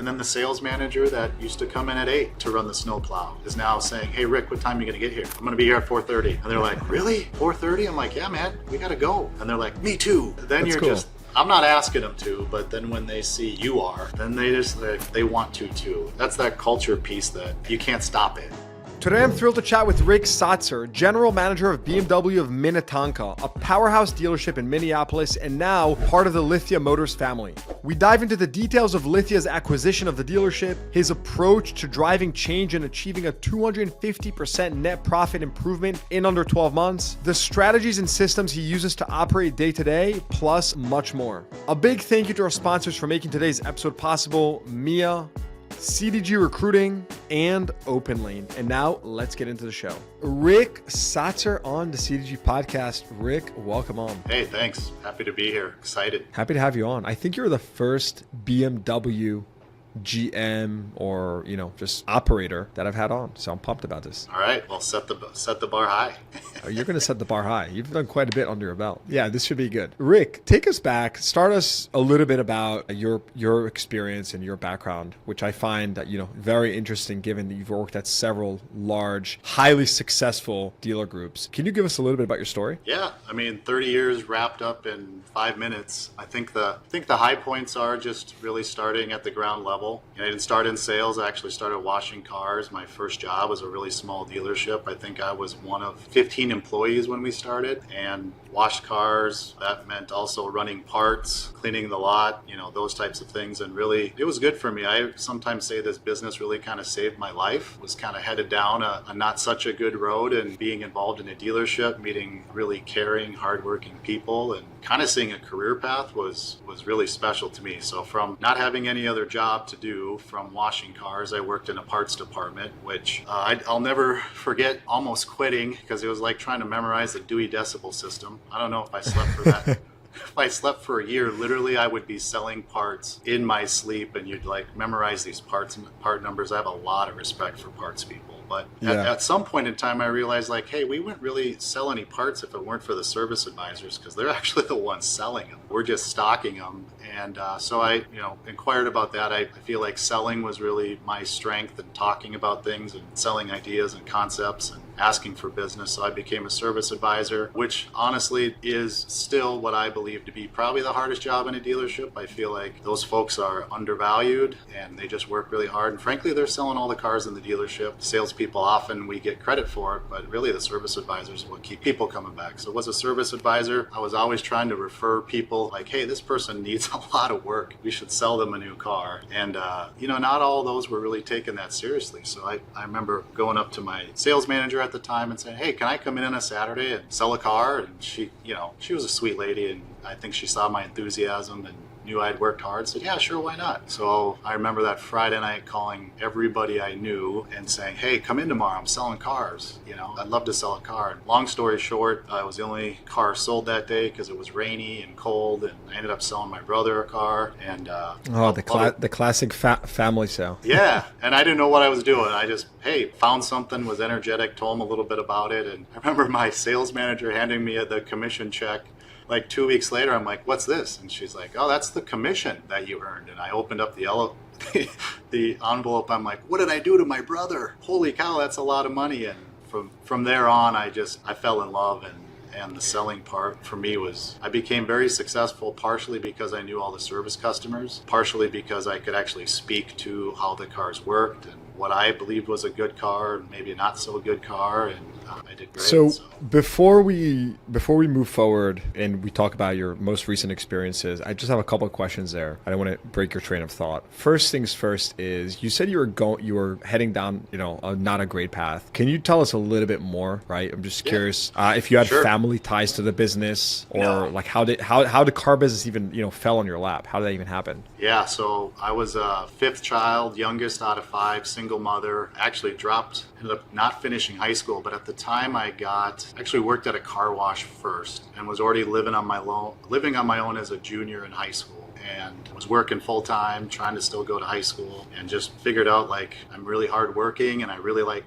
And then the sales manager that used to come in at 8 to run the snowplow is now saying, hey, Rick, what time are you going to get here? I'm going to be here at 4:30. And they're like, really? 4:30? I'm like, yeah, man, we got to go. And they're like, me too. Then That's you're cool. I'm not asking them to, but then when they see you are, then they want to too. That's that culture piece that you can't stop it. Today, I'm thrilled to chat with Ric Saatzer, General Manager of BMW of Minnetonka, a powerhouse dealership in Minneapolis and now part of the Lithia Motors family. We dive into the details of Lithia's acquisition of the dealership, his approach to driving change and achieving a 250% net profit improvement in under 12 months, the strategies and systems he uses to operate day to day, plus much more. A big thank you to our sponsors for making today's episode possible, Mia, CDG Recruiting, and OpenLane. And now let's get into the show. Ric Saatzer on the CDG podcast. Ric, welcome on. Hey, thanks. Happy to be here. Excited. Happy to have you on. I think you're the first BMW GM or, just operator that I've had on. So I'm pumped about this. All right. Well, set the bar high. You're going to set the bar high. You've done quite a bit under your belt. Yeah, this should be good. Ric, take us back. Start us a little bit about your experience and your background, which I find that, very interesting given that you've worked at several large, highly successful dealer groups. Can you give us a little bit about your story? Yeah. 30 years wrapped up in 5 minutes. I think the high points are just really starting at the ground level. I didn't start in sales. I actually started washing cars. My first job was a really small dealership. I think I was one of 15 employees when we started and washed cars. That meant also running parts, cleaning the lot, those types of things. And really, it was good for me. I sometimes say this business really kind of saved my life. Was kind of headed down a not such a good road, and being involved in a dealership, meeting really caring, hardworking people, and kind of seeing a career path was really special to me. So from not having any other job to do, from washing cars, I worked in a parts department, which I'll never forget almost quitting because it was like trying to memorize the Dewey Decibel System. I don't know if I slept for that. If I slept for a year, literally I would be selling parts in my sleep, and you'd memorize these parts and part numbers. I have a lot of respect for parts people. But at some point in time, I realized hey, we wouldn't really sell any parts if it weren't for the service advisors, because they're actually the ones selling them. We're just stocking them. And so I, inquired about that. I feel like selling was really my strength, and talking about things and selling ideas and concepts and asking for business. So I became a service advisor, which honestly is still what I believe to be probably the hardest job in a dealership. I feel like those folks are undervalued and they just work really hard. And frankly, they're selling all the cars in the dealership. Salespeople, often we get credit for it, but really the service advisors will keep people coming back. So as a service advisor, I was always trying to refer people hey, this person needs a lot of work. We should sell them a new car. And, not all those were really taking that seriously. So I remember going up to my sales manager at the time and saying, hey, can I come in on a Saturday and sell a car? And she was a sweet lady, and I think she saw my enthusiasm and knew I'd worked hard, said, yeah, sure, why not? So I remember that Friday night calling everybody I knew and saying, hey, come in tomorrow, I'm selling cars. I'd love to sell a car. And long story short, I was the only car sold that day because it was rainy and cold, and I ended up selling my brother a car. And the classic family sale. Yeah, and I didn't know what I was doing. I just, found something, was energetic, told him a little bit about it. And I remember my sales manager handing me the commission check. 2 weeks later, I'm like, what's this? And she's like, oh, that's the commission that you earned. And I opened up the envelope. I'm like, what did I do to my brother? Holy cow, that's a lot of money. And from there on, I fell in love. And the selling part for me I became very successful, partially because I knew all the service customers, partially because I could actually speak to how the cars worked and what I believed was a good car and maybe not so good car, and I did great. So before we move forward and we talk about your most recent experiences, I just have a couple of questions there. I don't want to break your train of thought. First things first is you said you were heading down, not a great path. Can you tell us a little bit more? Right, I'm just curious if you had family ties to the business, or how did car business even fell on your lap? How did that even happen? Yeah, so I was a fifth child, youngest out of 5, single mother. Actually ended up not finishing high school, but at the time I actually worked at a car wash first and was already living on my own as a junior in high school, and was working full time, trying to still go to high school, and just figured out I'm really hardworking and I really like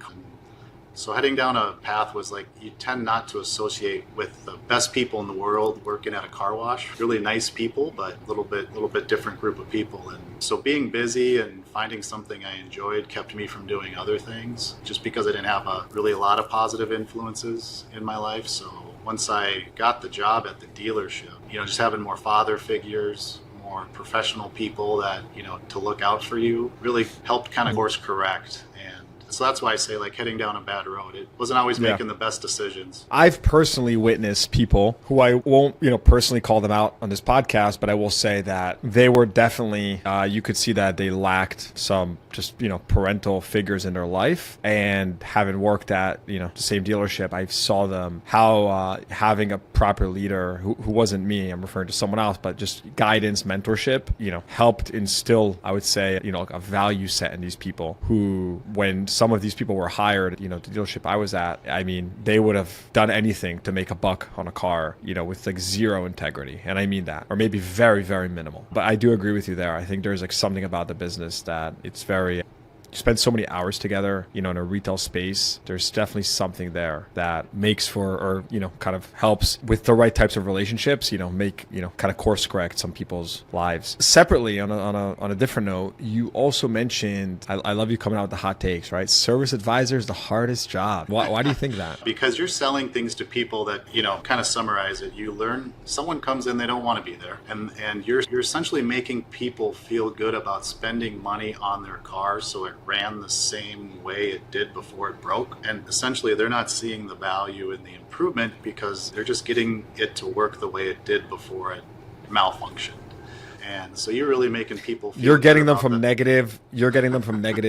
So heading down a path was like, you tend not to associate with the best people in the world working at a car wash. Really nice people, but a little bit different group of people. And so being busy and finding something I enjoyed kept me from doing other things, just because I didn't have a lot of positive influences in my life. So once I got the job at the dealership, just having more father figures, more professional people that, to look out for you, really helped kind of course correct. And so that's why I say, like, heading down a bad road, it wasn't always making the best decisions. I've personally witnessed people who I won't, personally call them out on this podcast, but I will say that they were definitely, you could see that they lacked some just, parental figures in their life. And having worked at, the same dealership, I saw them how having a proper leader who wasn't me, I'm referring to someone else, but just guidance, mentorship, helped instill, I would say, like a value set in these people who, when some of these people were hired, the dealership I was at, I mean, they would have done anything to make a buck on a car, with like zero integrity. And I mean that, or maybe very, very minimal. But I do agree with you there. I think there's like something about the business that it's very, you spend so many hours together, in a retail space. There's definitely something there that makes for, or, kind of helps with the right types of relationships, make, kind of course correct some people's lives. Separately, on a different note, you also mentioned, I love you coming out with the hot takes, right? Service advisor is the hardest job. Why do you think that? Because you're selling things to people that, kind of summarize it. You learn, someone comes in, they don't want to be there. And you're essentially making people feel good about spending money on their car so it ran the same way it did before it broke. And essentially they're not seeing the value in the improvement because they're just getting it to work the way it did before it malfunctioned. And so you're really making people feel you're getting them from negative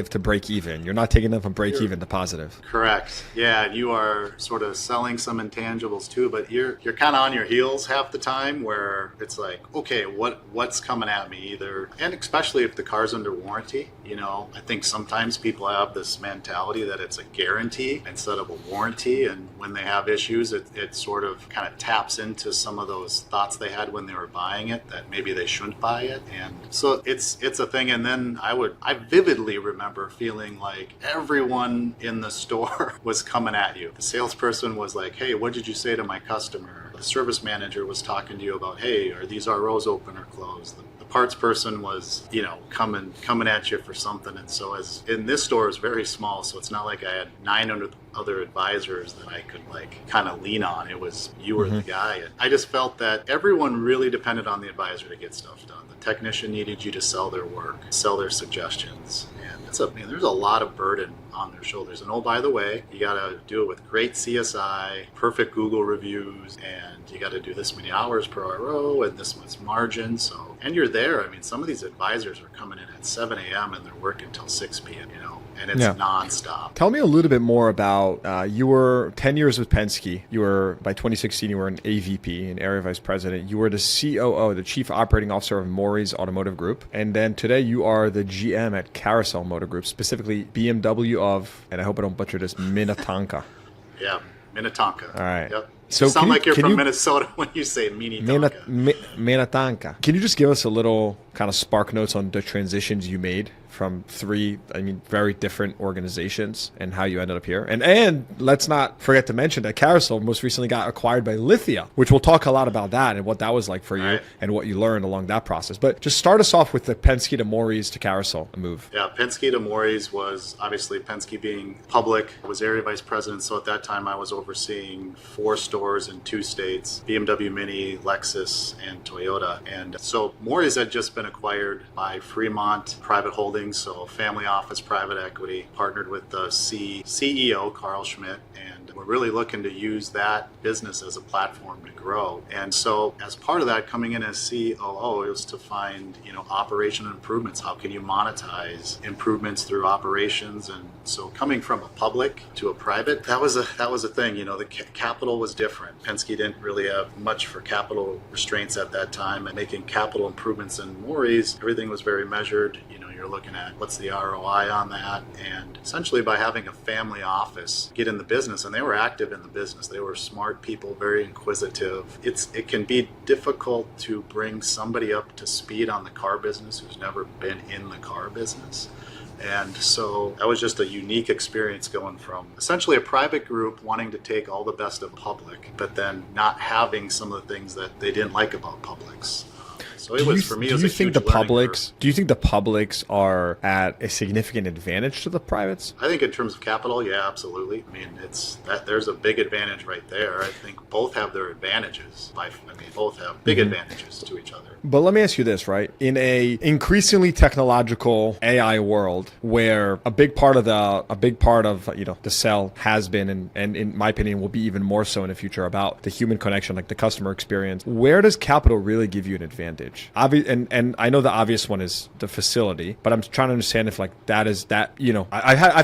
to break even. You're not taking them from break even to positive. Correct. Yeah, you are sort of selling some intangibles too, but you're kind of on your heels half the time, where it's like, okay, what's coming at me either, and especially if the car's under warranty. I think sometimes people have this mentality that it's a guarantee instead of a warranty, and when they have issues, it sort of kind of taps into some of those thoughts they had when they were buying it, that maybe they shouldn't buy it. And so it's a thing. And then I vividly remember feeling like everyone in the store was coming at you. The salesperson was like, hey, what did you say to my customer? The service manager was talking to you about, hey, are these ROs open or closed? The parts person was, coming at you for something. And so as in this store is very small, so it's not like I had 900 other advisors that I could kind of lean on. It was, you were the guy. And I just felt that everyone really depended on the advisor to get stuff done. The technician needed you to sell their work, sell their suggestions. And there's a lot of burden on their shoulders. And oh, by the way, you got to do it with great CSI, perfect Google reviews, and you got to do this many hours per RO and this much margin. So, and you're there. I mean, some of these advisors are coming in at 7 a.m. and they're working till 6 p.m., and it's nonstop. Tell me a little bit more about, you were 10 years with Penske. You were, by 2016, you were an AVP, an area vice president. You were the COO, the chief operating officer of Maury's Automotive Group. And then today you are the GM at Carousel Motor Group, specifically BMW of, and I hope I don't butcher this, Minnetonka. Yeah, Minnetonka. All right. Yep. So you sound like you're from Minnesota when you say Minnetonka. Minnetonka. Can you just give us a little kind of spark notes on the transitions you made from three, very different organizations and how you ended up here? And let's not forget to mention that Carousel most recently got acquired by Lithia, which we'll talk a lot about that and what that was like for you and what you learned along that process. But just start us off with the Penske to Maury's to Carousel move. Yeah, Penske to Maury's was obviously Penske being public. I was area vice president, so at that time I was overseeing 4 stores in 2 states, BMW Mini, Lexus, and Toyota. And so Maury's had just been acquired by Fremont Private Holdings, so family office, private equity, partnered with the CEO, Carl Schmidt, and we're really looking to use that business as a platform to grow. And so as part of that, coming in as COO, it was to find, operation improvements. How can you monetize improvements through operations? And so coming from a public to a private, that was a thing. The capital was different. Penske didn't really have much for capital restraints at that time, and making capital improvements in Maury's, everything was very measured. You're you're looking at what's the ROI on that. And essentially by having a family office get in the business, and they were active in the business, they were smart people, very inquisitive. It can be difficult to bring somebody up to speed on the car business who's never been in the car business. And so that was just a unique experience going from essentially a private group wanting to take all the best of public, but then not having some of the things that they didn't like about publics. So it was, for me, it was a huge learning curve. Do you think the publics are at a significant advantage to the privates? I think in terms of capital, yeah, absolutely. I mean, there's a big advantage right there. I think both have their advantages. Both have big advantages to each other. But let me ask you this, right? In a increasingly technological AI world, where a big part of the sell has been, and in my opinion will be even more so in the future, about the human connection, like the customer experience. Where does capital really give you an advantage? And I know the obvious one is the facility, but I'm trying to understand if I've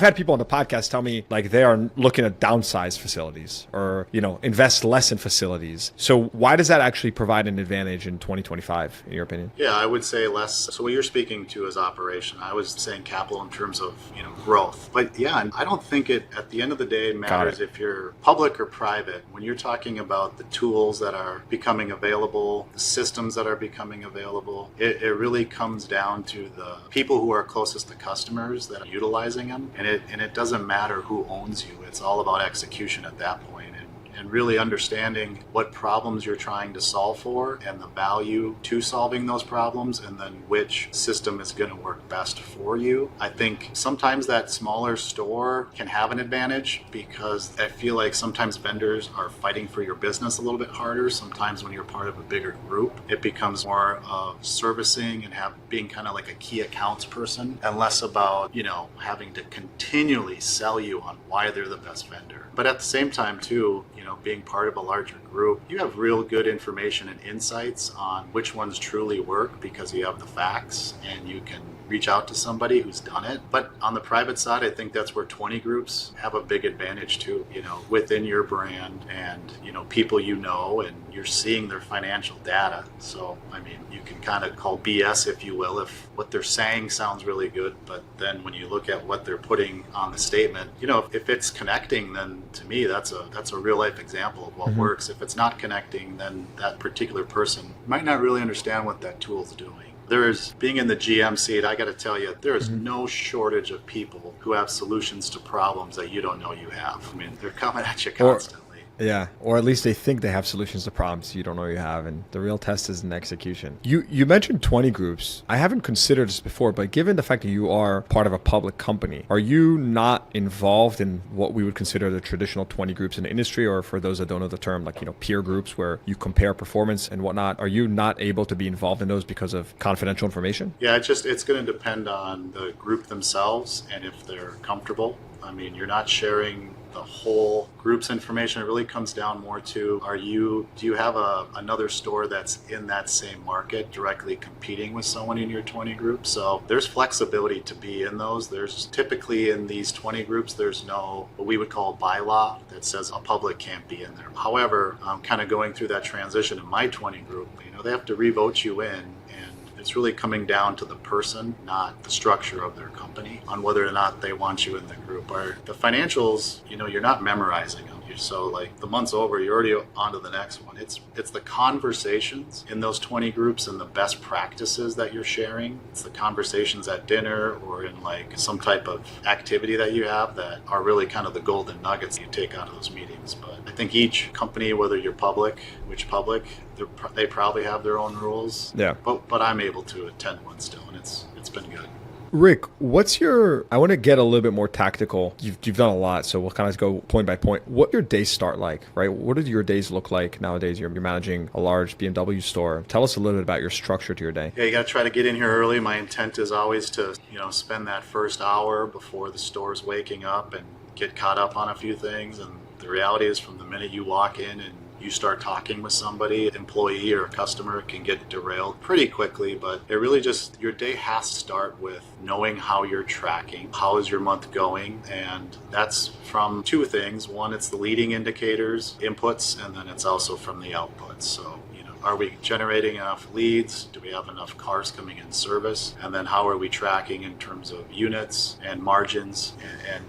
had people on the podcast tell me like they are looking at downsize facilities or invest less in facilities. So why does that actually provide an advantage in 2025, in your opinion? Yeah, I would say less. So what you're speaking to is operation. I was saying capital in terms of growth. But yeah, and I don't think it at the end of the day matters if you're public or private. When you're talking about the tools that are becoming available, the systems that are becoming available, it really comes down to the people who are closest to customers that are utilizing them. And it doesn't matter who owns you. It's all about execution at that point. And really understanding what problems you're trying to solve for and the value to solving those problems, and then which system is going to work best for you. I think sometimes that smaller store can have an advantage because I feel like sometimes vendors are fighting for your business a little bit harder. Sometimes when you're part of a bigger group, it becomes more of servicing and being kind of like a key accounts person and less about, having to continually sell you on why they're the best vendor. But at the same time too, being part of a larger group, you have real good information and insights on which ones truly work because you have the facts and you can reach out to somebody who's done it. But on the private side, I think that's where 20 groups have a big advantage too, within your brand and, people and you're seeing their financial data. So, you can kind of call BS, if you will, if what they're saying sounds really good, but then when you look at what they're putting on the statement, if it's connecting, then to me, that's a real life example of what works. If it's not connecting, then that particular person might not really understand what that tool's doing. Being in the GM seat, I got to tell you, there is no shortage of people who have solutions to problems that you don't know you have. They're coming at you constantly. Or at least they think they have solutions to problems you don't know you have, and the real test is in execution. You mentioned 20 groups. I haven't considered this before, but given the fact that you are part of a public company, are you not involved in what we would consider the traditional 20 groups in the industry, or for those that don't know the term, like peer groups where you compare performance and whatnot? Are you not able to be involved in those because of confidential information? Yeah, it's going to depend on the group themselves and if they're comfortable. You're not sharing the whole group's information. It really comes down more to, do you have another store that's in that same market directly competing with someone in your 20 group? So there's flexibility to be in those. There's typically in these 20 groups, there's no, what we would call bylaw that says a public can't be in there. However, I'm kind of going through that transition in my 20 group. They have to revote you in, and it's really coming down to the person, not the structure of their company, on whether or not they want you in the group. Or the financials, you're not memorizing them. So like the month's over, you're already on to the next one. It's the conversations in those 20 groups and the best practices that you're sharing. It's the conversations at dinner or in like some type of activity that you have that are really kind of the golden nuggets you take out of those meetings. But I think each company, whether you're public, they probably have their own rules. Yeah. But I'm able to attend one still, and it's been good. Rick, I want to get a little bit more tactical. You've done a lot, so we'll kind of go point by point. What your days start like, right? What do your days look like nowadays? You're managing a large BMW store. Tell us a little bit about your structure to your day. Yeah, you got to try to get in here early. My intent is always to, spend that first hour before the store's waking up and get caught up on a few things. And the reality is, from the minute you walk in and you start talking with somebody, employee or customer, can get derailed pretty quickly. But it really just, your day has to start with knowing how you're tracking. How is your month going? And that's from two things. One, it's the leading indicators, inputs, and then it's also from the outputs. So, are we generating enough leads? Do we have enough cars coming in service? And then how are we tracking in terms of units and margins and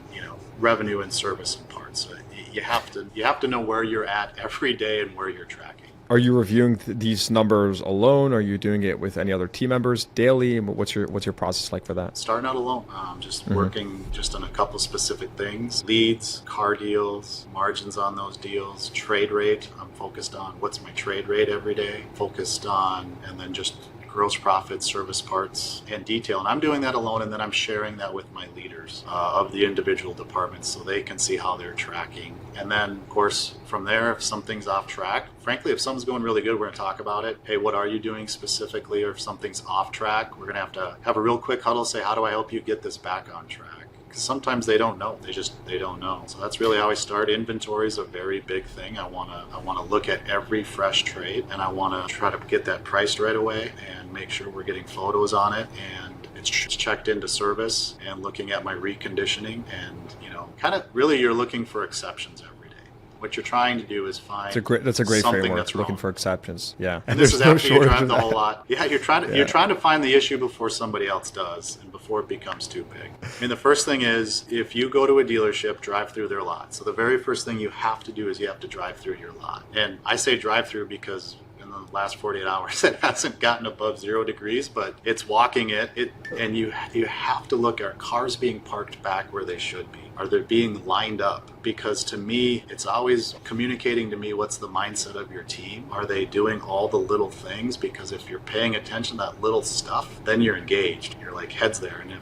revenue and service and parts? So you have to know where you're at every day and where you're tracking. Are you reviewing these numbers alone? Are you doing it with any other team members daily? What's your process like for that? Starting out alone, just working just on a couple specific things: leads, car deals, margins on those deals, trade rate. I'm focused on what's my trade rate every day. Focused on, and then just gross profit, service parts, and detail. And I'm doing that alone, and then I'm sharing that with my leaders of the individual departments so they can see how they're tracking. And then, of course, from there, if something's off track, frankly, if something's going really good, we're going to talk about it. Hey, what are you doing specifically? Or if something's off track, we're going to have a real quick huddle, say, how do I help you get this back on track? Because sometimes they don't know. They don't know. So that's really how I start. Inventory is a very big thing. I want to look at every fresh trade, and I want to try to get that priced right away and make sure we're getting photos on it and it's checked into service and looking at my reconditioning and kind of really you're looking for exceptions every day. What you're trying to do is find that's a great something framework. that's Looking wrong. for exceptions. Yeah. And this is after you drive the of whole lot. Yeah, you're trying to find the issue before somebody else does and before it becomes too big. I mean, the first thing is if you go to a dealership, drive through their lot. So the very first thing you have to do is you have to drive through your lot. And I say drive through because in the last 48 hours it hasn't gotten above 0 degrees, but it's walking it and you have to look, are cars being parked back where they should be? Are they being lined up? Because to me, it's always communicating to me what's the mindset of your team. Are they doing all the little things? Because if you're paying attention to that little stuff, then you're engaged. You're like heads there. And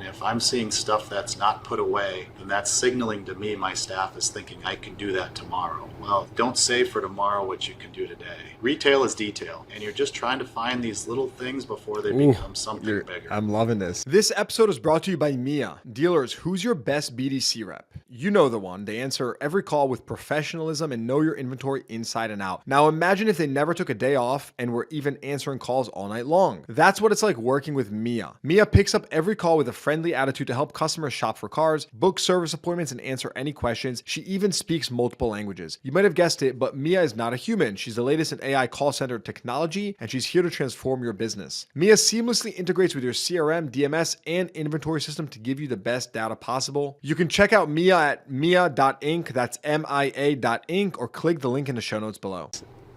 if I'm seeing stuff that's not put away, then that's signaling to me my staff is thinking I can do that tomorrow. Well, don't save for tomorrow what you can do today. Retail is detail, and you're just trying to find these little things before they become something bigger. I'm loving this. This episode is brought to you by Mia. Dealers, who's your best BDC rep? You know the one. They answer every call with professionalism and know your inventory inside and out. Now imagine if they never took a day off and were even answering calls all night long. That's what it's like working with Mia. Mia picks up every call with a friendly attitude to help customers shop for cars, book service appointments, and answer any questions. She even speaks multiple languages. You might have guessed it, but Mia is not a human. She's the latest in AI call center technology, and she's here to transform your business. Mia seamlessly integrates with your CRM, DMS, and inventory system to give you the best data possible. You can check out Mia at mia.inc, that's MIA.inc, or click the link in the show notes below.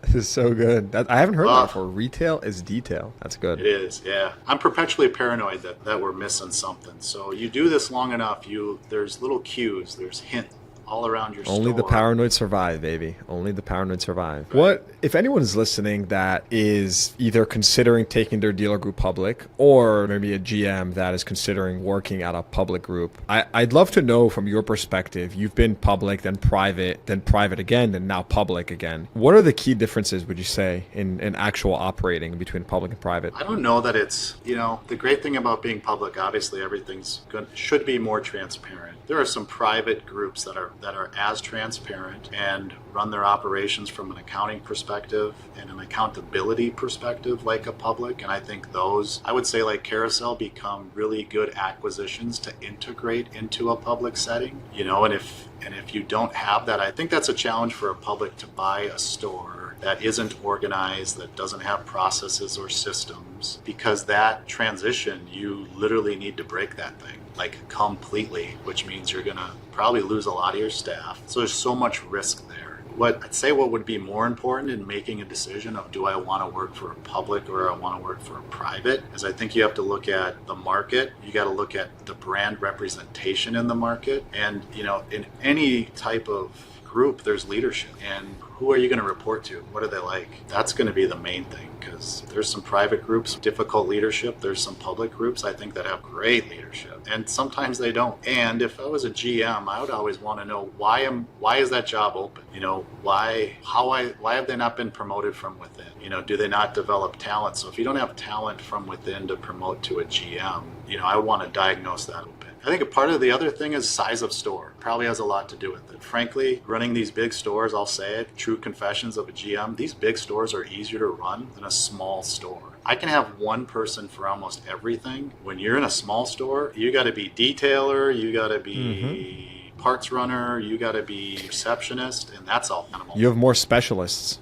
This is so good. I haven't heard that before. Retail is detail. That's good. It is, yeah. I'm perpetually paranoid that we're missing something. So you do this long enough, there's little cues, there's hints all around your store. Only the paranoid survive, baby. Only the paranoid survive. What if anyone is listening that is either considering taking their dealer group public, or maybe a GM that is considering working at a public group? I'd love to know from your perspective. You've been public, then private again, and now public again. What are the key differences, would you say, in actual operating between public and private? I don't know that it's, the great thing about being public, obviously everything's should be more transparent. There are some private groups that are as transparent and run their operations from an accounting perspective and an accountability perspective like a public. And I think those, I would say like Carousel, become really good acquisitions to integrate into a public setting. And if you don't have that, I think that's a challenge for a public to buy a store that isn't organized, that doesn't have processes or systems, because that transition, you literally need to break that thing like completely, which means you're going to probably lose a lot of your staff. So there's so much risk there. What would be more important in making a decision of do I want to work for a public or I want to work for a private is I think you have to look at the market. You got to look at the brand representation in the market. And, in any type of group, there's leadership. And who are you going to report to? What are they like? That's going to be the main thing, because there's some private groups, difficult leadership. There's some public groups, I think, that have great leadership. And sometimes they don't. And if I was a GM, I would always want to know why is that job open? Why have they not been promoted from within? Do they not develop talent? So if you don't have talent from within to promote to a GM, I would want to diagnose that. I think a part of the other thing is size of store. Probably has a lot to do with it. Frankly, running these big stores, I'll say it, true confessions of a GM, these big stores are easier to run than a small store. I can have one person for almost everything. When you're in a small store, you got to be detailer, you got to be parts runner, you got to be receptionist, and that's all minimal. You have more specialists.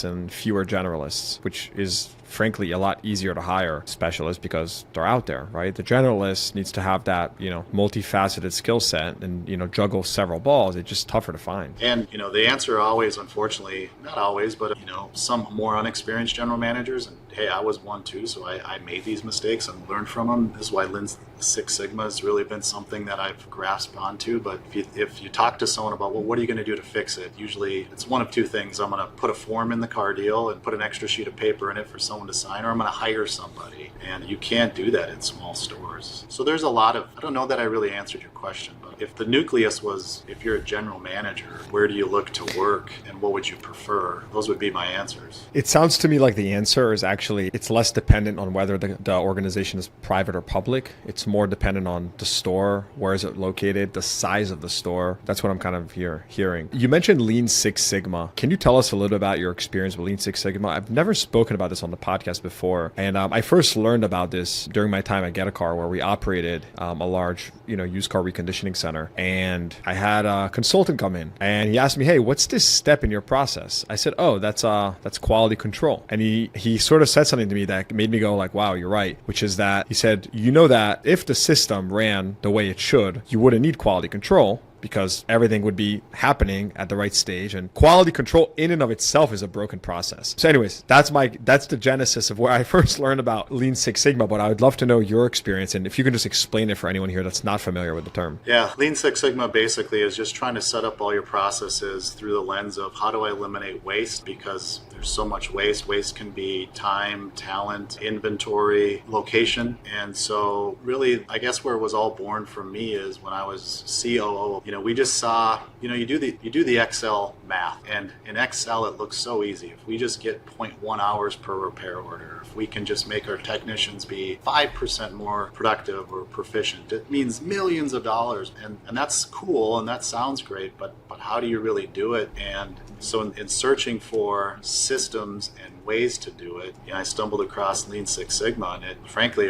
And fewer generalists, which is frankly a lot easier to hire specialists because they're out there, right? The generalist needs to have that, multifaceted skill set and, juggle several balls. It's just tougher to find. And, the answer always, unfortunately, not always, but, some more unexperienced general managers, and hey, I was one too, so I made these mistakes and learned from them. This is why Lean Six Sigma has really been something that I've grasped onto. But if you talk to someone about, well, what are you going to do to fix it? Usually it's one of two things. I'm going to put a form in the car deal and put an extra sheet of paper in it for someone to sign, or I'm going to hire somebody. And you can't do that in small stores. So there's a lot of, I don't know that I really answered your question, but if the nucleus was, if you're a general manager, where do you look to work and what would you prefer? Those would be my answers. It sounds to me like the answer is actually, it's less dependent on whether the organization is private or public. It's more dependent on the store, where is it located, the size of the store. That's what I'm kind of hearing. You mentioned Lean Six Sigma. Can you tell us a little bit about your experience with Lean Six Sigma? I've never spoken about this on the podcast before. And I first learned about this during my time at Get a Car, where we operated a large, used car reconditioning center. And I had a consultant come in and he asked me, hey, what's this step in your process? I said, oh, that's quality control. And he sort of said something to me that made me go like, wow, you're right. Which is that he said, that if the system ran the way it should, you wouldn't need quality control, because everything would be happening at the right stage, and quality control in and of itself is a broken process. So anyways, that's the genesis of where I first learned about Lean Six Sigma, but I would love to know your experience, and if you can just explain it for anyone here that's not familiar with the term. Yeah, Lean Six Sigma basically is just trying to set up all your processes through the lens of how do I eliminate waste, because there's so much waste. Waste can be time, talent, inventory, location. And so really, I guess where it was all born for me is when I was COO. We just saw, you do the Excel math, and in Excel it looks so easy. If we just get 0.1 hours per repair order, if we can just make our technicians be 5% more productive or proficient, it means millions of dollars, and that's cool and that sounds great, but how do you really do it? And so in searching for systems and ways to do it, I stumbled across Lean Six Sigma, and it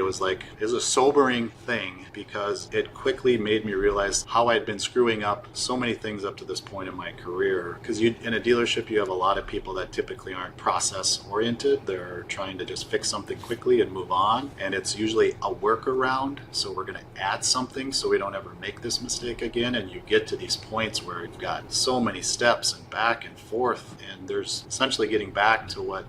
was a sobering thing, because it quickly made me realize how I'd been screwing up so many things up to this point in my career. Because in a dealership, you have a lot of people that typically aren't process oriented. They're trying to just fix something quickly and move on, and it's usually a workaround. So we're going to add something so we don't ever make this mistake again. And you get to these points where you've got so many steps and back and forth, and there's essentially getting back to what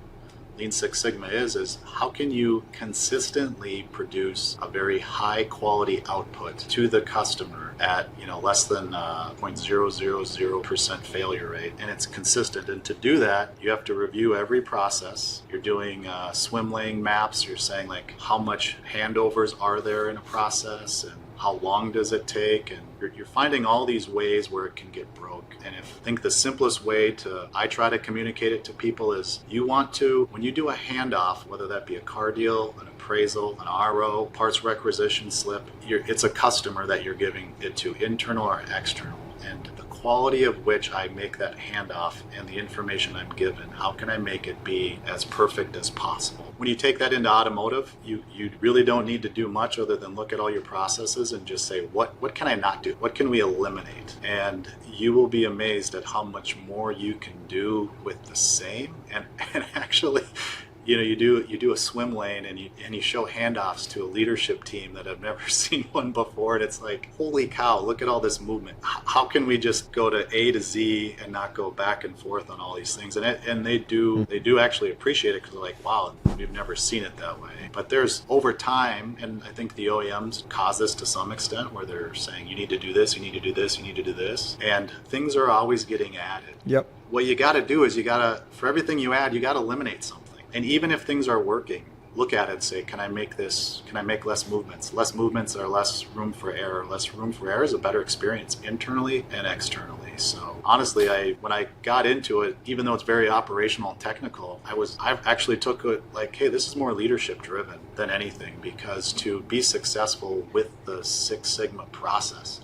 Lean Six Sigma is how can you consistently produce a very high quality output to the customer at less than 0.000% failure rate, and it's consistent. And to do that, you have to review every process. You're doing swim lane maps. You're saying how much handovers are there in a process, and how long does it take, and you're finding all these ways where it can get broke. And I think the simplest way I try to communicate it to people is, when you do a handoff, whether that be a car deal, an appraisal, an RO, parts requisition slip, it's a customer that you're giving it to, internal or external. And the quality of which I make that handoff and the information I'm given, how can I make it be as perfect as possible? When you take that into automotive, you really don't need to do much other than look at all your processes and just say, what can I not do? What can we eliminate? And you will be amazed at how much more you can do with the same. And actually, you do a swim lane and you show handoffs to a leadership team that have never seen one before, and it's like, holy cow, look at all this movement. How can we just go to A to Z and not go back and forth on all these things? And they do actually appreciate it, because they're like, wow, we've never seen it that way. But there's over time, and I think the OEMs cause this to some extent, where they're saying, you need to do this, you need to do this, you need to do this, and things are always getting added. Yep. What you got to do is for everything you add, you got to eliminate something. And even if things are working, look at it and say, can I make less movements? Less movements are less room for error. Less room for error is a better experience internally and externally. So honestly, when I got into it, even though it's very operational and technical, I actually took it like, hey, this is more leadership driven than anything, because to be successful with the Six Sigma process,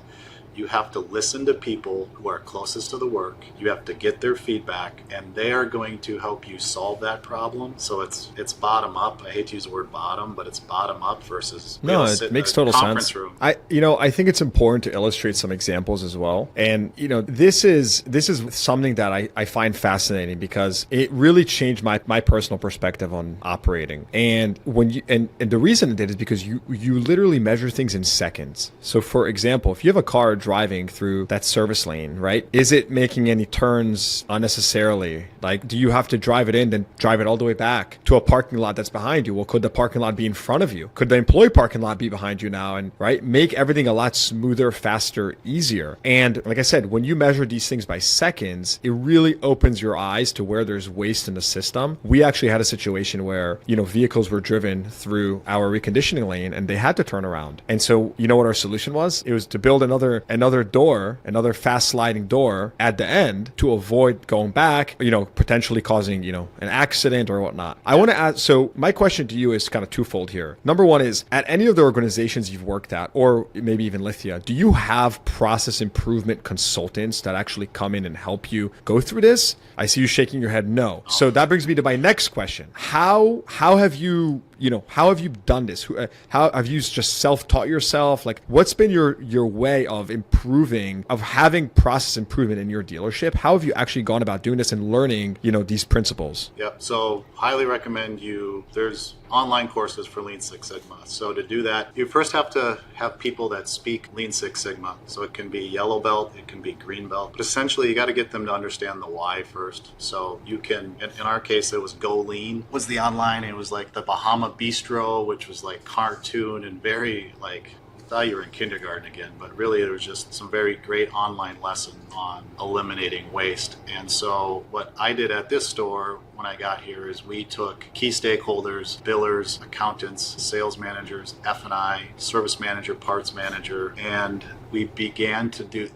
you have to listen to people who are closest to the work. You have to get their feedback, and they are going to help you solve that problem. So it's bottom up. I hate to use the word bottom, but it's bottom up versus no, it makes total sense. Room. I think it's important to illustrate some examples as well. And this is something that I find fascinating because it really changed my personal perspective on operating. And when you and the reason it did is because you literally measure things in seconds. So for example, if you have a car driving through that service lane, right? Is it making any turns unnecessarily? Like, do you have to drive it in, then drive it all the way back to a parking lot that's behind you? Well, could the parking lot be in front of you? Could the employee parking lot be behind you now? And right, make everything a lot smoother, faster, easier. And like I said, when you measure these things by seconds, it really opens your eyes to where there's waste in the system. We actually had a situation where, vehicles were driven through our reconditioning lane and they had to turn around. And so, you know what our solution was? It was to build another door, another fast sliding door at the end to avoid going back, potentially causing, an accident or whatnot. I want to ask, so my question to you is kind of twofold here. Number one is, at any of the organizations you've worked at, or maybe even Lithia, do you have process improvement consultants that actually come in and help you go through this? I see you shaking your head no. So that brings me to my next question. How have you done this? How have you just self-taught yourself? Like, what's been your way of improving, of having process improvement in your dealership? How have you actually gone about doing this and learning, these principles? Yep. So highly recommend there's online courses for Lean Six Sigma. So to do that, you first have to have people that speak Lean Six Sigma. So it can be yellow belt, it can be green belt. But essentially, you got to get them to understand the why first. So you can, in our case, it was Go Lean was the online. It was like the Bahama Bistro, which was like cartoon and very like, I thought you were in kindergarten again, but really there was just some very great online lesson on eliminating waste. And so what I did at this store when I got here is we took key stakeholders, billers, accountants, sales managers, F&I, service manager, parts manager, and they began to do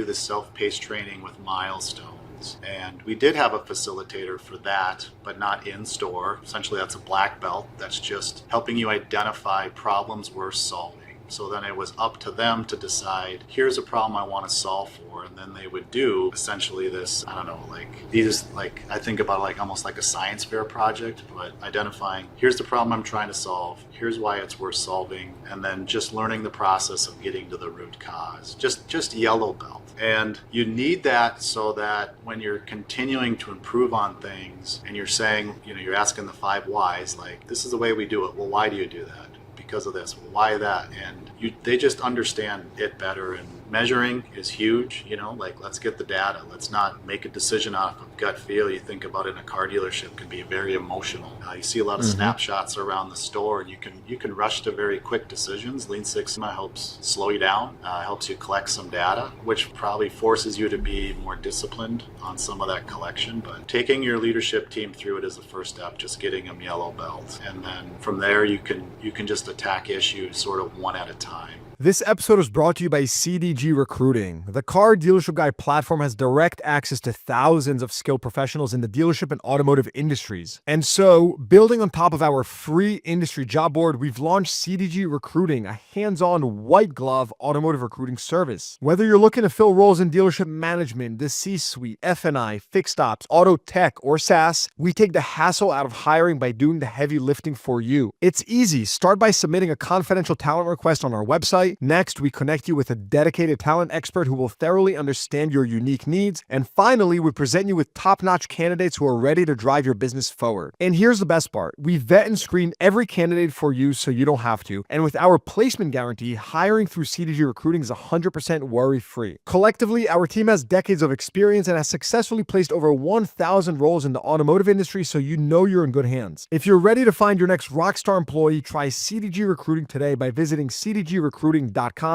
the self-paced training with milestones. And we did have a facilitator for that, but not in store. Essentially, that's a black belt that's just helping you identify problems worth solving. So then it was up to them to decide, here's a problem I want to solve for. And then they would do essentially this, I think about like almost like a science fair project, but identifying, here's the problem I'm trying to solve. Here's why it's worth solving. And then just learning the process of getting to the root cause, just yellow belt. And you need that so that when you're continuing to improve on things and you're saying, you're asking the 5 whys, like, this is the way we do it. Well, why do you do that? Because of this. Well, why that? And they just understand it better. And measuring is huge, let's get the data. Let's not make a decision off of gut feel. You think about it in a car dealership, can be very emotional. You see a lot of snapshots around the store, and you can rush to very quick decisions. Lean Six Sigma helps slow you down, helps you collect some data, which probably forces you to be more disciplined on some of that collection. But taking your leadership team through it is the first step, just getting them yellow belt. And then from there, you can just attack issues sort of one at a time. This episode is brought to you by CDG Recruiting. The Car Dealership Guy platform has direct access to thousands of skilled professionals in the dealership and automotive industries. And so, building on top of our free industry job board, we've launched CDG Recruiting, a hands-on white-glove automotive recruiting service. Whether you're looking to fill roles in dealership management, the C-suite, F&I, fixed ops, auto tech, or SaaS, we take the hassle out of hiring by doing the heavy lifting for you. It's easy. Start by submitting a confidential talent request on our website. Next, we connect you with a dedicated talent expert who will thoroughly understand your unique needs. And finally, we present you with top-notch candidates who are ready to drive your business forward. And here's the best part. We vet and screen every candidate for you so you don't have to. And with our placement guarantee, hiring through CDG Recruiting is 100% worry-free. Collectively, our team has decades of experience and has successfully placed over 1,000 roles in the automotive industry, so you know you're in good hands. If you're ready to find your next rockstar employee, try CDG Recruiting today by visiting cdgrecruiting.com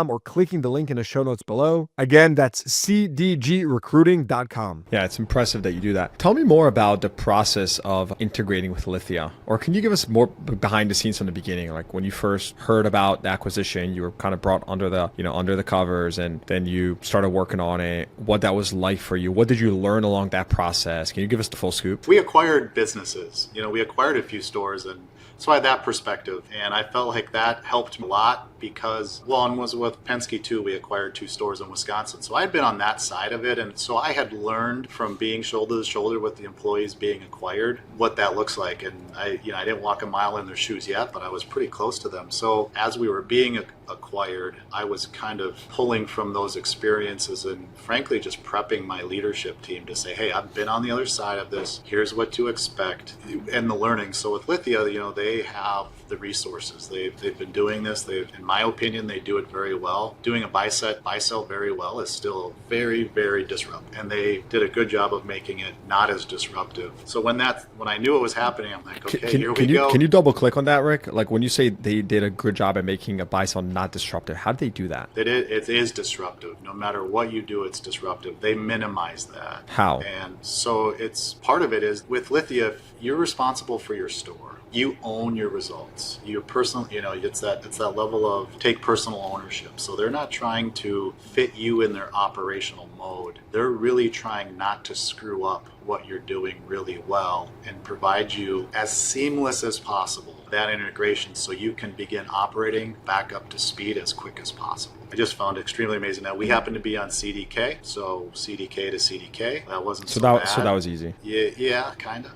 or clicking the link in the show notes below. Again, that's cdgrecruiting.com. Yeah, it's impressive that you do that. Tell me more about the process of integrating with Lithia. Or can you give us more behind the scenes from the beginning? Like when you first heard about the acquisition, you were kind of brought under the covers, and then you started working on it. What that was like for you? What did you learn along that process? Can you give us the full scoop? We acquired businesses. We acquired a few stores, and So I had that perspective, and I felt like that helped me a lot because, one was with Penske too. We acquired 2 stores in Wisconsin. So I had been on that side of it, and so I had learned from being shoulder to shoulder with the employees being acquired what that looks like. And I didn't walk a mile in their shoes yet, but I was pretty close to them. So as we were being acquired, I was kind of pulling from those experiences and frankly just prepping my leadership team to say, hey, I've been on the other side of this. Here's what to expect and the learning. So with Lithia, they have the resources. They've been doing this. In my opinion, they do it very well. Doing a buy sell very well is still very, very disruptive. And they did a good job of making it not as disruptive. So when I knew it was happening, I'm like, okay, here we go. Can you double click on that, Rick? Like when you say they did a good job at making a buy sell not disruptive, how did they do that? It is disruptive. No matter what you do, it's disruptive. They minimize that. How? And so it's part of it is with Lithia, you're responsible for your store. You own your results. You personally, it's that level of take personal ownership. So they're not trying to fit you in their operational mode. They're really trying not to screw up what you're doing really well and provide you as seamless as possible that integration so you can begin operating back up to speed as quick as possible. I just found it extremely amazing. Now we happen to be on CDK, so CDK to CDK. That wasn't so bad. So that was easy. Yeah, kind of.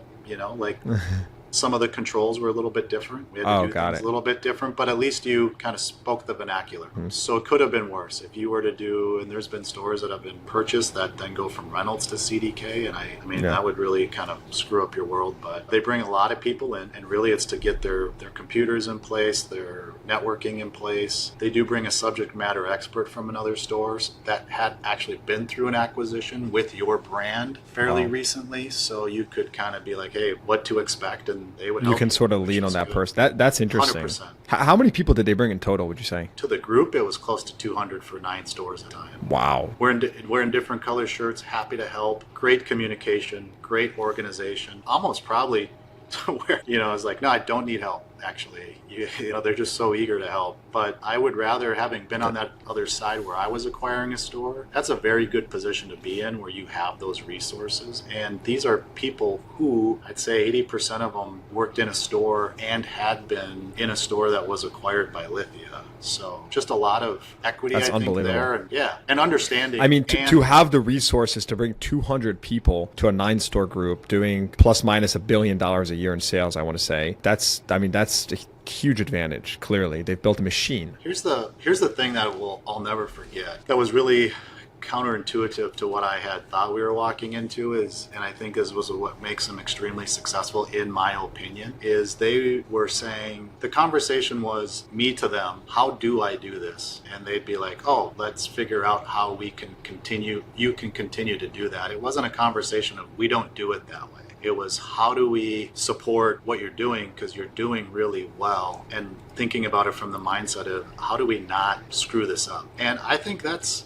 Some of the controls were a little bit different. We had to do things a little bit different, but at least you kind of spoke the vernacular. So it could have been worse if you were to do, and there's been stores that have been purchased that then go from Reynolds to CDK, and I mean, that would really kind of screw up your world, but they bring a lot of people in, and really it's to get their computers in place, their networking in place. They do bring a subject matter expert from another store that had actually been through an acquisition with your brand fairly recently, so you could kind of be like, hey, what to expect, and they would help. You can sort of lean on that person. That's interesting. 100%. How many people did they bring in total, would you say? To the group, it was close to 200 for 9 stores at a time. Wow. Wearing different color shirts, happy to help, great communication, great organization, almost probably to where, I was like, no, I don't need help, actually. They're just so eager to help. But I would rather, having been on that other side where I was acquiring a store, that's a very good position to be in where you have those resources. And these are people who, I'd say 80% of them worked in a store and had been in a store that was acquired by Lithia. So just a lot of equity, I think, there. And understanding. I mean, to have the resources to bring 200 people to a 9-store group doing plus minus $1 billion a year in sales, I want to say, that's a huge advantage. Clearly, they've built a machine. Here's the thing that I'll never forget. That was really counterintuitive to what I had thought we were walking into and I think this was what makes them extremely successful, in my opinion, is they were saying, the conversation was me to them, how do I do this? And they'd be like, oh, let's figure out how we can continue, you can continue to do that. It wasn't a conversation of we don't do it that way. It was, how do we support what you're doing because you're doing really well, and thinking about it from the mindset of how do we not screw this up. And I think that's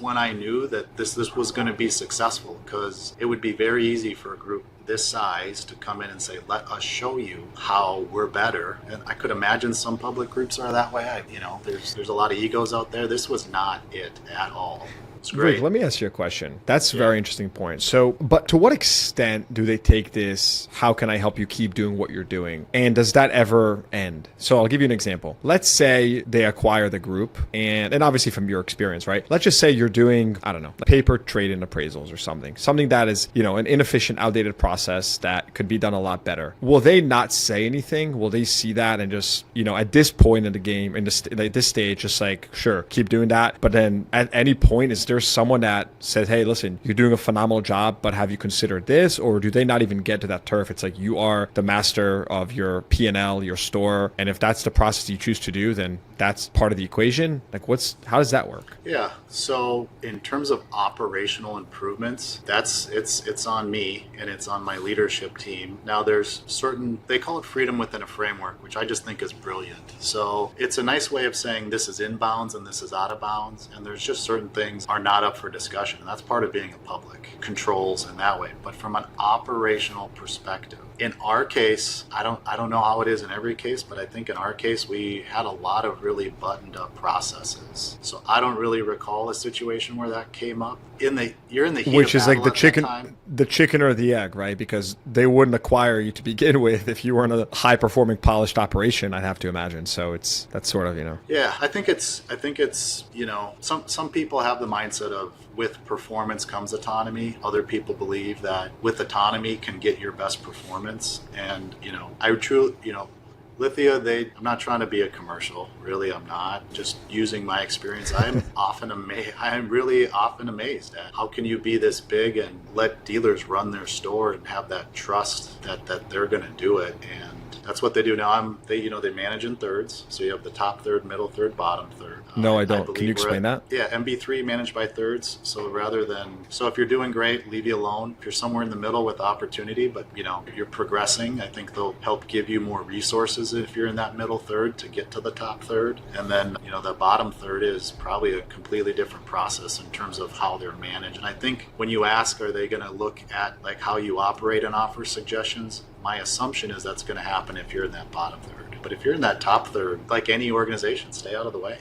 when I knew that this was going to be successful, because it would be very easy for a group this size to come in and say, let us show you how we're better. And I could imagine some public groups are that way. There's a lot of egos out there. This was not it at all. It's great. Rick, let me ask you a question. That's a very interesting point. So, but to what extent do they take this, how can I help you keep doing what you're doing? And does that ever end? So I'll give you an example. Let's say they acquire the group, and obviously from your experience, right? Let's just say you're doing, I don't know, paper trade-in appraisals or something that is, an inefficient, outdated process that could be done a lot better. Will they not say anything? Will they see that and just, at this point in the game, at this stage, just like, sure, keep doing that. But then at any point, is there someone that says, hey, listen, you're doing a phenomenal job, but have you considered this? Or do they not even get to that turf? It's like, you are the master of your P&L, your store. And if that's the process you choose to do, then that's part of the equation. Like, how does that work? Yeah. So in terms of operational improvements, it's on me and it's on my leadership team. Now there's they call it freedom within a framework, which I just think is brilliant. So it's a nice way of saying this is inbounds and this is out of bounds. And there's just certain things are not up for discussion. And that's part of being a public, controls in that way. But from an operational perspective, In our case, I don't know how it is in every case, but I think in our case we had a lot of really buttoned up processes. So I don't really recall a situation where that came up. You're in the heat Which of is like battle at that time. the chicken or the egg, right? Because they wouldn't acquire you to begin with if you weren't a high performing polished operation, I'd have to imagine. So that's sort of, Yeah, I think it's some people have the mindset of with performance comes autonomy. Other people believe that with autonomy can get your best performance. And I truly Lithia, I'm not trying to be a commercial. Really, I'm not. Just using my experience, I'm really often amazed at how can you be this big and let dealers run their store and have that trust that they're going to do it. And that's what they do now. They manage in thirds. So you have the top third, middle third, bottom third. No, I don't. Can you explain that? Yeah, MB3 managed by thirds. So if you're doing great, leave you alone. If you're somewhere in the middle with opportunity, but you're progressing, I think they'll help give you more resources if you're in that middle third to get to the top third. And then, the bottom third is probably a completely different process in terms of how they're managed. And I think when you ask, are they going to look at like how you operate and offer suggestions? My assumption is that's going to happen if you're in that bottom third. But if you're in that top third, like any organization, stay out of the way.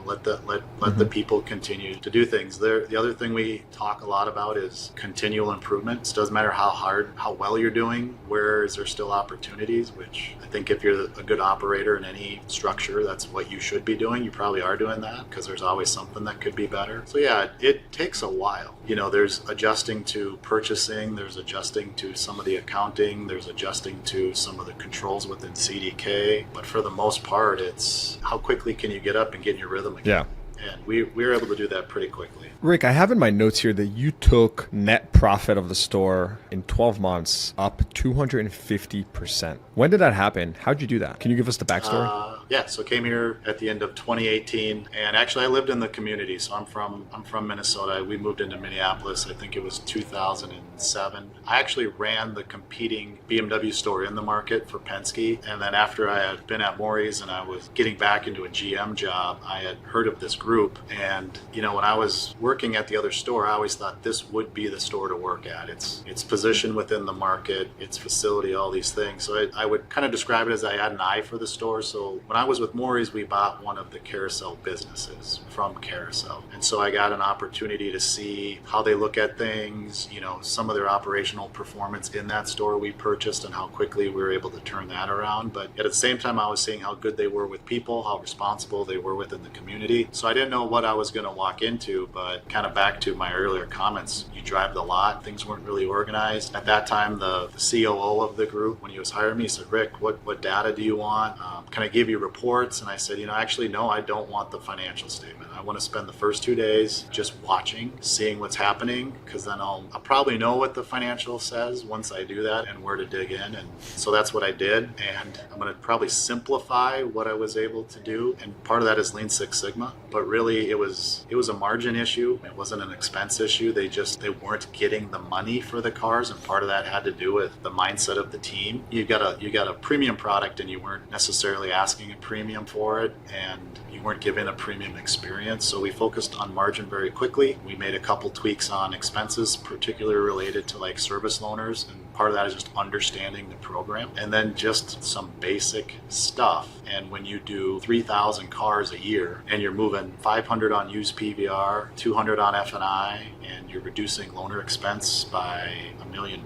Let the people continue to do things. The other thing we talk a lot about is continual improvement. It doesn't matter how well you're doing. Where is there still opportunities? Which I think if you're a good operator in any structure, that's what you should be doing. You probably are doing that because there's always something that could be better. So yeah, it takes a while. There's adjusting to purchasing. There's adjusting to some of the accounting. There's adjusting to some of the controls within CDK. But for the most part, it's how quickly can you get up and get in your rhythm again. Yeah. And we were able to do that pretty quickly. Rick, I have in my notes here that you took net profit of the store in 12 months up 250%. When did that happen? How'd you do that? Can you give us the backstory? So I came here at the end of 2018, and actually I lived in the community. So I'm from Minnesota. We moved into Minneapolis. I think it was 2007. I actually ran the competing BMW store in the market for Penske, and then after I had been at Maury's and I was getting back into a GM job, I had heard of this group. And when I was working at the other store, I always thought this would be the store to work at. Its position within the market, its facility, all these things. So I would kind of describe it as I had an eye for the store. So when I was with Maury's, we bought one of the Carousel businesses from Carousel. And so I got an opportunity to see how they look at things, some of their operational performance in that store we purchased and how quickly we were able to turn that around. But at the same time, I was seeing how good they were with people, how responsible they were within the community. So I didn't know what I was going to walk into, but kind of back to my earlier comments, you drive the lot, things weren't really organized. At that time, the COO of the group, when he was hiring me, he said, Rick, what data do you want? Can I give you reports? And I said, actually, no, I don't want the financial statement. I want to spend the first 2 days just watching, seeing what's happening, because then I'll probably know what the financial says once I do that and where to dig in. And so that's what I did. And I'm going to probably simplify what I was able to do. And part of that is Lean Six Sigma. But really, it was a margin issue. It wasn't an expense issue. They weren't getting the money for the cars. And part of that had to do with the mindset of the team. You got a premium product and you weren't necessarily asking a premium for it. And you weren't given a premium experience. So we focused on margin very quickly. We made a couple tweaks on expenses, particularly related to like service loaners. And part of that is just understanding the program. And then just some basic stuff. And when you do 3,000 cars a year and you're moving 500 on used PVR, 200 on F&I, and you're reducing loaner expense by $1 million,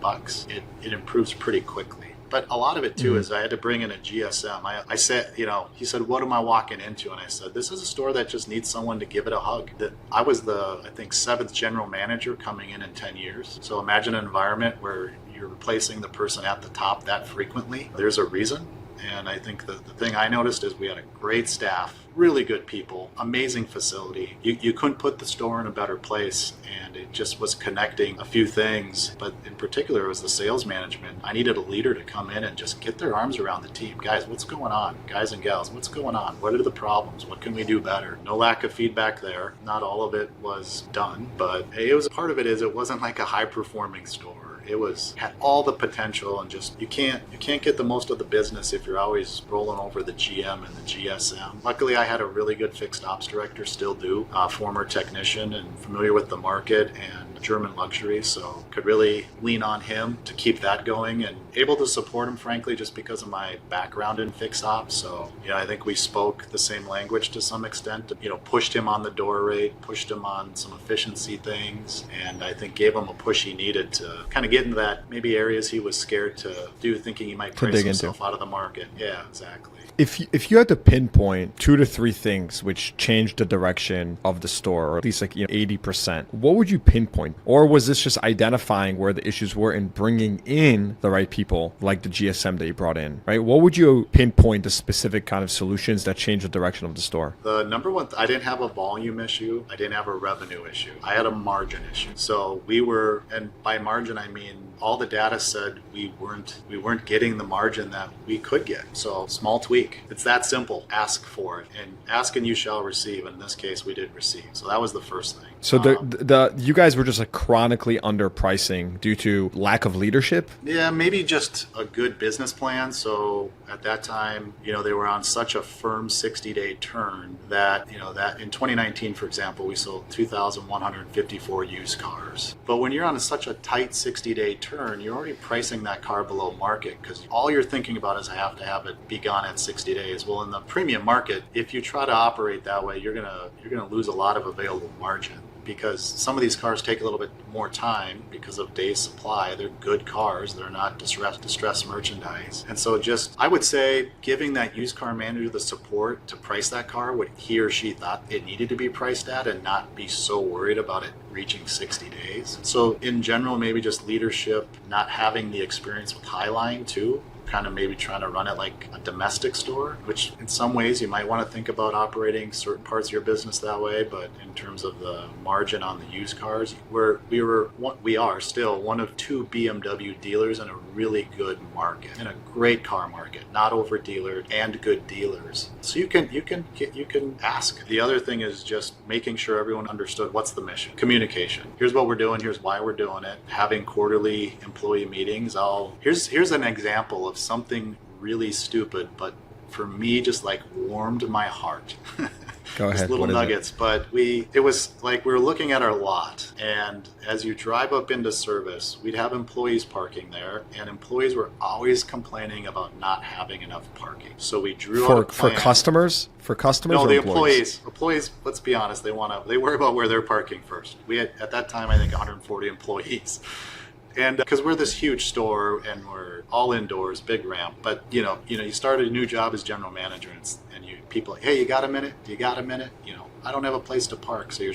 it improves pretty quickly. But a lot of it too is I had to bring in a GSM. I said, he said, what am I walking into? And I said, this is a store that just needs someone to give it a hug. That I was the 7th general manager coming in 10 years. So imagine an environment where you're replacing the person at the top that frequently. There's a reason. And I think the thing I noticed is we had a great staff, really good people, amazing facility. You couldn't put the store in a better place, and it just was connecting a few things. But in particular, it was the sales management. I needed a leader to come in and just get their arms around the team. Guys, what's going on? Guys and gals, what's going on? What are the problems? What can we do better? No lack of feedback there. Not all of it was done, but it was part of it is it wasn't like a high-performing store. It was had all the potential, and just you can't get the most of the business if you're always rolling over the GM and the GSM. Luckily, I had a really good fixed ops director, still do, former technician and familiar with the market and German luxury, so could really lean on him to keep that going, and able to support him, frankly, just because of my background in fixed ops. So, I think we spoke the same language to some extent. Pushed him on the door rate, pushed him on some efficiency things, and I think gave him a push he needed to kind of get into that maybe areas he was scared to do, thinking he might price himself out of the market. Yeah, exactly. If you had to pinpoint 2 to 3 things which changed the direction of the store, or at least 80%, what would you pinpoint? Or was this just identifying where the issues were and bringing in the right people, like the GSM that you brought in, right? What would you pinpoint the specific kind of solutions that changed the direction of the store? The number one, I didn't have a volume issue. I didn't have a revenue issue. I had a margin issue. So we were, and by margin I mean all the data said we weren't getting the margin that we could get. So small tweak. It's that simple. Ask for it, and ask and you shall receive. And in this case, we did receive. So that was the first thing. So you guys were just chronically underpricing due to lack of leadership? Yeah, maybe just a good business plan. So at that time, they were on such a firm 60-day turn that, that in 2019, for example, we sold 2,154 used cars. But when you're on such a tight 60-day turn, you're already pricing that car below market, because all you're thinking about is I have to have it be gone at 60 days. Well, in the premium market, if you try to operate that way, you're gonna lose a lot of available margin, because some of these cars take a little bit more time because of days supply. They're good cars. They're not distressed merchandise. And so I would say giving that used car manager the support to price that car what he or she thought it needed to be priced at, and not be so worried about it reaching 60 days. So in general, maybe just leadership, not having the experience with Highline too, kind of maybe trying to run it like a domestic store, which in some ways you might want to think about operating certain parts of your business that way. But in terms of the margin on the used cars, we are still one of 2 BMW dealers in a really good market, in a great car market, not over dealered, and good dealers. So you can ask. The other thing is just making sure everyone understood what's the mission. Communication. Here's what we're doing. Here's why we're doing it. Having quarterly employee meetings. Here's an example of something really stupid, but for me, just warmed my heart. Go ahead. Just little nuggets, but it was like we were looking at our lot, and as you drive up into service, we'd have employees parking there, and employees were always complaining about not having enough parking. So we drew out a plan. For customers. No, the employees. Let's be honest. They worry about where they're parking first. We had at that time, I think, 140 employees. And because we're this huge store and we're all indoors, big ramp, but you start a new job as general manager, and people like, hey, you got a minute? Do you got a minute? I don't have a place to park, so you're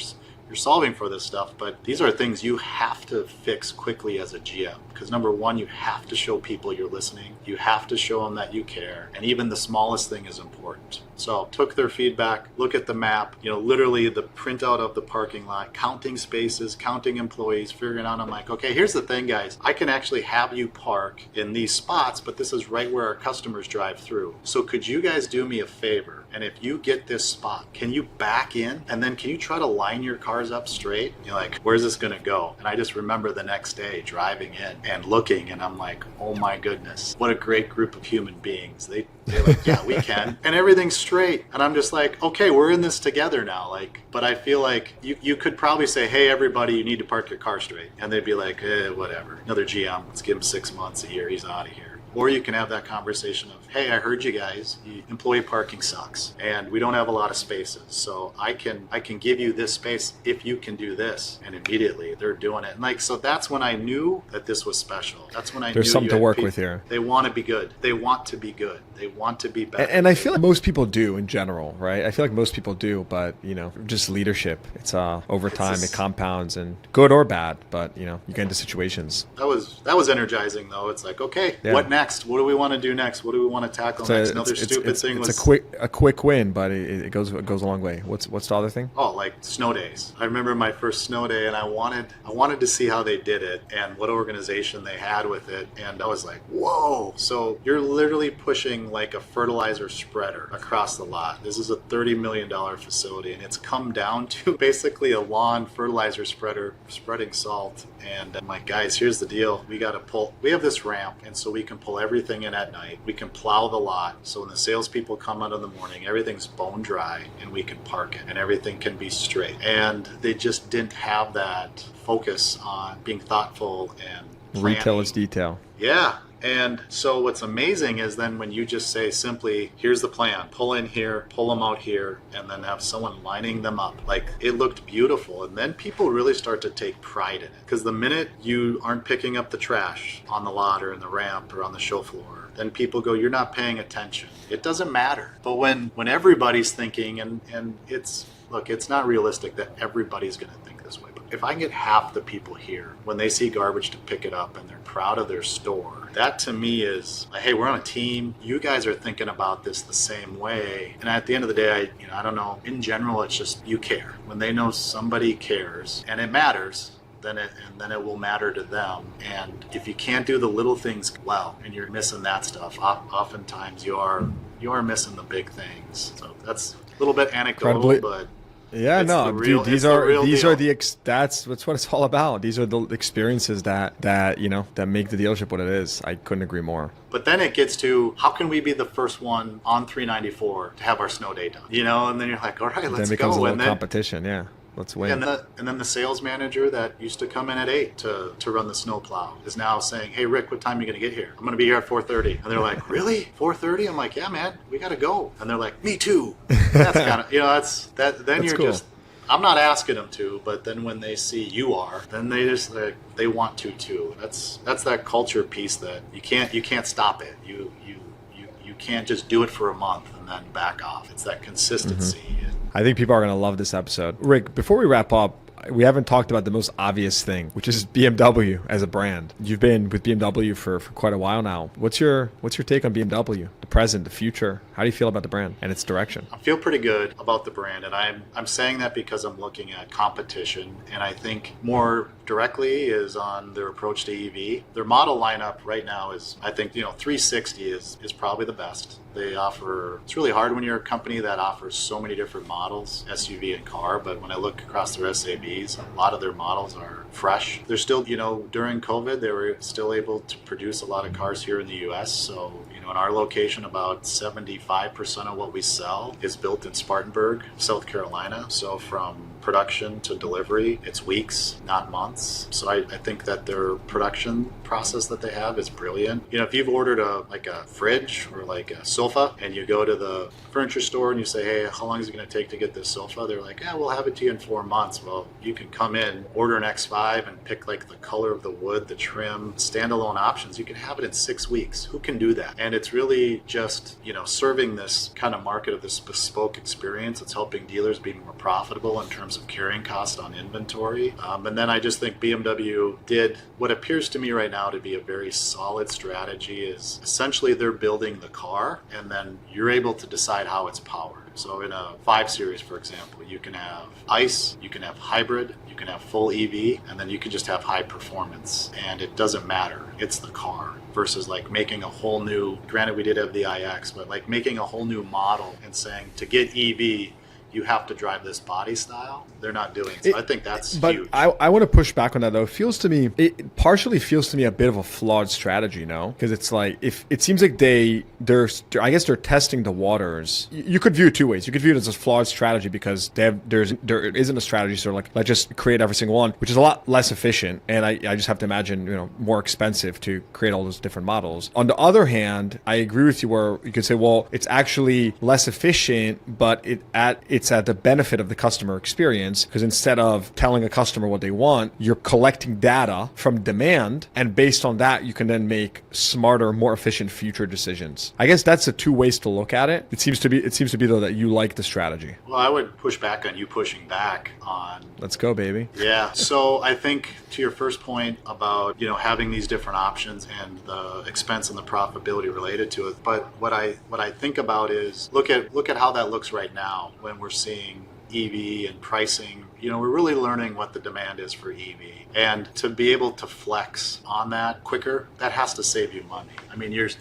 solving for this stuff. But these are things you have to fix quickly as a GM, because number one, you have to show people you're listening. You have to show them that you care, and even the smallest thing is important. So took their feedback, look at the map, literally the printout of the parking lot, counting spaces, counting employees, figuring out, I'm like, okay, here's the thing, guys. I can actually have you park in these spots, but this is right where our customers drive through. So could you guys do me a favor? And if you get this spot, can you back in? And then can you try to line your cars up straight? You're like, where's this going to go? And I just remember the next day driving in and looking, and I'm like, oh my goodness, what a great group of human beings. They're like, yeah, we can. And everything's straight. And I'm just like, okay, we're in this together now. But I feel like you could probably say, hey, everybody, you need to park your car straight. And they'd be like, whatever. Another GM, let's give him 6 months, a year, he's out of here. Or you can have that conversation of, hey, I heard you guys, employee parking sucks and we don't have a lot of spaces. So I can give you this space if you can do this. And immediately they're doing it. And so that's when I knew that this was special. That's when I knew there's something to work with here. They want to be good. They want to be good. They want to be better. And I feel like most people do in general, right? I feel like most people do, but just leadership. It's over time, it compounds, and good or bad, but you get into situations. That was energizing though. It's like, okay, what next? next? What do we want to do next? What do we want to tackle next? Another stupid thing was a quick win, but it goes a long way. What's the other thing? Oh, like snow days. I remember my first snow day, and I wanted to see how they did it and what organization they had with it, and I was like, whoa! So you're literally pushing like a fertilizer spreader across the lot. This is a $30 million facility, and it's come down to basically a lawn fertilizer spreader spreading salt. And I'm like, guys, here's the deal. We have this ramp, and so we can pull everything in at night. We can plow the lot, so when the salespeople come out in the morning, everything's bone dry, and we can park it, and everything can be straight. And they just didn't have that focus on being thoughtful and planning. Retail is detail. Yeah. And so what's amazing is then when you just say simply, here's the plan, pull in here, pull them out here, and then have someone lining them up. Like, it looked beautiful. And then people really start to take pride in it. Because the minute you aren't picking up the trash on the lot or in the ramp or on the show floor, then people go, you're not paying attention. It doesn't matter. But when everybody's thinking, and it's not realistic that everybody's going to think this way. But if I can get half the people here, when they see garbage, to pick it up and they're proud of their store, that to me is like, hey, we're on a team. You guys are thinking about this the same way. And at the end of the day, I don't know, in general, it's just you care. When they know somebody cares and it matters, then it will matter to them. And if you can't do the little things well and you're missing that stuff, oftentimes you are missing the big things. So that's a little bit anecdotal, but yeah, no, dude, these are that's what it's all about. These are the experiences that make the dealership what it is. I couldn't agree more. But then it gets to, how can we be the first one on 394 to have our snow day done? And then you're like, all right, let's go. Then it becomes a little competition, yeah. Let's win. And then the sales manager that used to come in at 8 to run the snow plow is now saying, hey, Rick, what time are you going to get here? I'm going to be here at 4:30. And they're like, really? 4:30? I'm like, yeah, man, we got to go. And they're like, me too. That's kind of, then that's you're cool. Just, I'm not asking them to, but then when they see you are, then they want to too. That's that culture piece that you can't stop it. You can't just do it for a month and then back off. It's that consistency. Mm-hmm. I think people are going to love this episode. Rick, before we wrap up, we haven't talked about the most obvious thing, which is BMW as a brand. You've been with BMW for quite a while now. What's your take on BMW, the present, the future? How do you feel about the brand and its direction? I feel pretty good about the brand, and I'm saying that because I'm looking at competition, and I think more directly is on their approach to EV. Their model lineup right now is, I think, 360 is probably the best. They offer, it's really hard when you're a company that offers so many different models, SUV and car, but when I look across their SAVs, a lot of their models are fresh. They're still, during COVID, they were still able to produce a lot of cars here in the US. So, in our location, about 75% of what we sell is built in Spartanburg, South Carolina. So from production to delivery, it's weeks, not months. So I think that their production process that they have is brilliant. If you've ordered a fridge or like a sofa and you go to the furniture store and you say, hey, how long is it going to take to get this sofa? They're like, yeah, we'll have it to you in 4 months. Well, you can come in, order an X5 and pick like the color of the wood, the trim, standalone options. You can have it in 6 weeks. Who can do that? And it's really just, serving this kind of market of this bespoke experience. It's helping dealers be more profitable in terms of carrying cost on inventory. And then I just think BMW did what appears to me right now to be a very solid strategy. Is essentially they're building the car and then you're able to decide how it's powered. So in a 5 Series, for example, you can have ICE, you can have hybrid, you can have full EV, and then you can just have high performance. And it doesn't matter. It's the car. Versus like making a whole new, granted we did have the iX, but like making a whole new model and saying to get EV, you have to drive this body style. They're not doing it. So I think that's huge. But I want to push back on that though. It partially feels to me a bit of a flawed strategy, no? Because it's like, if it seems like they're testing the waters. You could view it 2 ways. You could view it as a flawed strategy because there isn't a strategy. So like, let's just create every single one, which is a lot less efficient. And I just have to imagine, more expensive to create all those different models. On the other hand, I agree with you where you could say, well, it's actually less efficient, but its it's at the benefit of the customer experience, because instead of telling a customer what they want, you're collecting data from demand, and based on that, you can then make smarter, more efficient future decisions. I guess that's the two ways to look at it. It seems to be though that you like the strategy. Well, I would push back on you pushing back on. Let's go, baby. Yeah. So I think to your first point about, having these different options and the expense and the profitability related to it. But what I think about is look at how that looks right now when we're seeing EV and pricing. We're really learning what the demand is for EV. And to be able to flex on that quicker, that has to save you money. I mean, your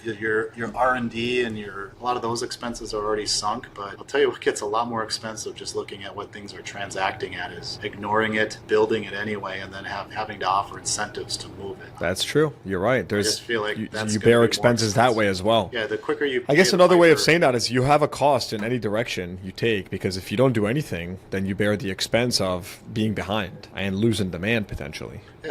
R&D and a lot of those expenses are already sunk, but I'll tell you what gets a lot more expensive just looking at what things are transacting at is ignoring it, building it anyway, and then having to offer incentives to move it. That's true. You're right. I just feel like you bear expenses that way as well. Yeah, the quicker you... I guess another way of saying that is you have a cost in any direction you take, because if you don't do anything, then you bear the expense of being behind and losing demand potentially. Hey,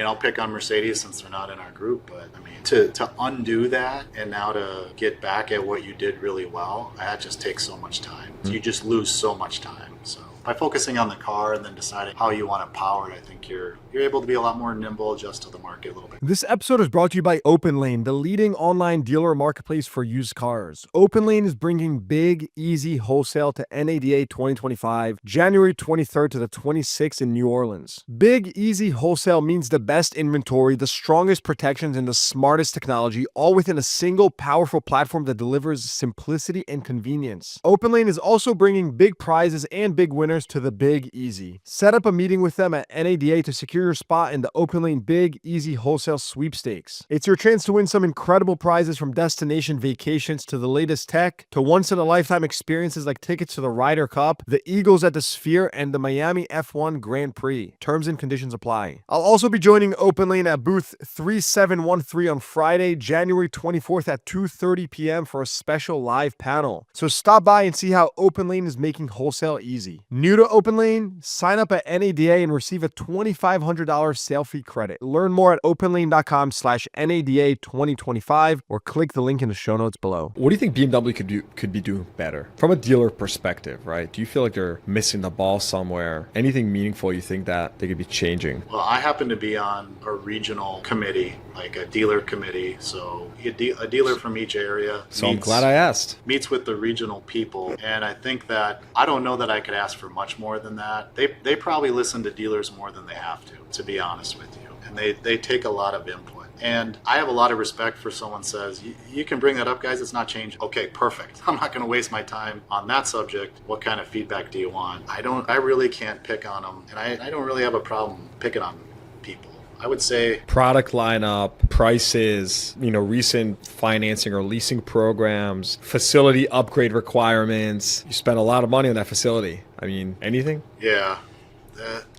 I'll pick on Mercedes since they're not in our group, but to undo that and now to get back at what you did really well, that just takes so much time. Mm-hmm. You just lose so much time. So by focusing on the car and then deciding how you want to power it, I think you're able to be a lot more nimble, adjust to the market a little bit. This episode is brought to you by OpenLane, the leading online dealer marketplace for used cars. OpenLane is bringing Big Easy Wholesale to NADA 2025, January 23rd to the 26th in New Orleans. Big Easy Wholesale means the best inventory, the strongest protections, and the smartest technology, all within a single powerful platform that delivers simplicity and convenience. OpenLane is also bringing big prizes and big winners to the Big Easy. Set up a meeting with them at NADA to secure your spot in the OpenLane Big Easy Wholesale Sweepstakes. It's your chance to win some incredible prizes, from destination vacations to the latest tech to once-in-a-lifetime experiences like tickets to the Ryder Cup, the Eagles at the Sphere, and the Miami F1 Grand Prix. Terms and conditions apply. I'll also be joining OpenLane at booth 3713 on Friday, January 24th at 2:30 p.m. for a special live panel. So stop by and see how OpenLane is making wholesale easy. New to OpenLane? Sign up at NADA and receive a $2,500 sale fee credit. Learn more at openlane.com/NADA 2025 or click the link in the show notes below. What do you think BMW could be doing better from a dealer perspective, right? Do you feel like they're missing the ball somewhere? Anything meaningful you think that they could be changing? Well, I happen to be on a regional committee, like a dealer committee. So a dealer from each area. So I'm glad I asked. Meets with the regional people. And I think that I don't know that I could ask for much more than that. They probably listen to dealers more than they have to be honest with you. And they take a lot of input. And I have a lot of respect for someone says, you can bring that up, guys, it's not changing. Okay, perfect. I'm not going to waste my time on that subject. What kind of feedback do you want? I really can't pick on them. And I don't really have a problem picking on people. I would say product lineup, prices, recent financing or leasing programs, facility upgrade requirements. You spend a lot of money on that facility. I mean, anything? Yeah.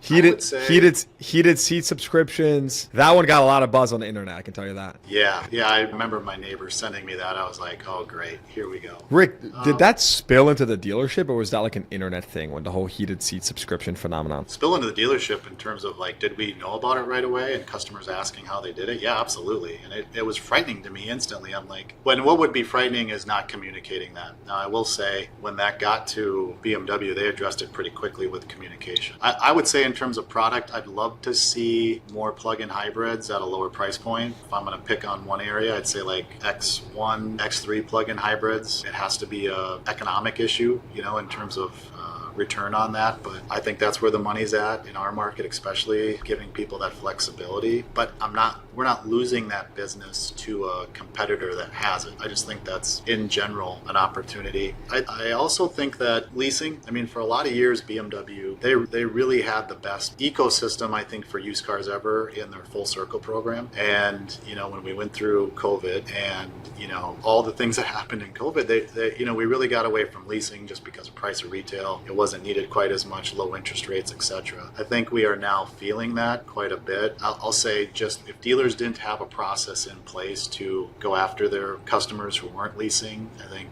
Heated seat subscriptions. That one got a lot of buzz on the internet, I can tell you that. Yeah, I remember my neighbor sending me that. I was like, oh, great, here we go. Rick, did that spill into the dealership, or was that like an internet thing when the whole heated seat subscription phenomenon? Spill into the dealership in terms of like, did we know about it right away and customers asking how they did it? Yeah, absolutely. And it was frightening to me instantly. I'm like, what would be frightening is not communicating that. Now, I will say when that got to BMW, they addressed it pretty quickly with communication. I would say in terms of product, I'd love to see more plug-in hybrids at a lower price point. If I'm going to pick on one area, I'd say like X1, X3 plug-in hybrids. It has to be an economic issue, in terms of return on that, but I think that's where the money's at in our market, especially giving people that flexibility. But we're not losing that business to a competitor that has it. I just think that's in general an opportunity. I also think that leasing, for a lot of years BMW, they really had the best ecosystem, I think, for used cars ever in their full circle program. And when we went through COVID and all the things that happened in COVID, they we really got away from leasing just because of price of retail. It wasn't needed quite as much, low interest rates, etc. I think we are now feeling that quite a bit. I'll say just if dealers didn't have a process in place to go after their customers who weren't leasing, I think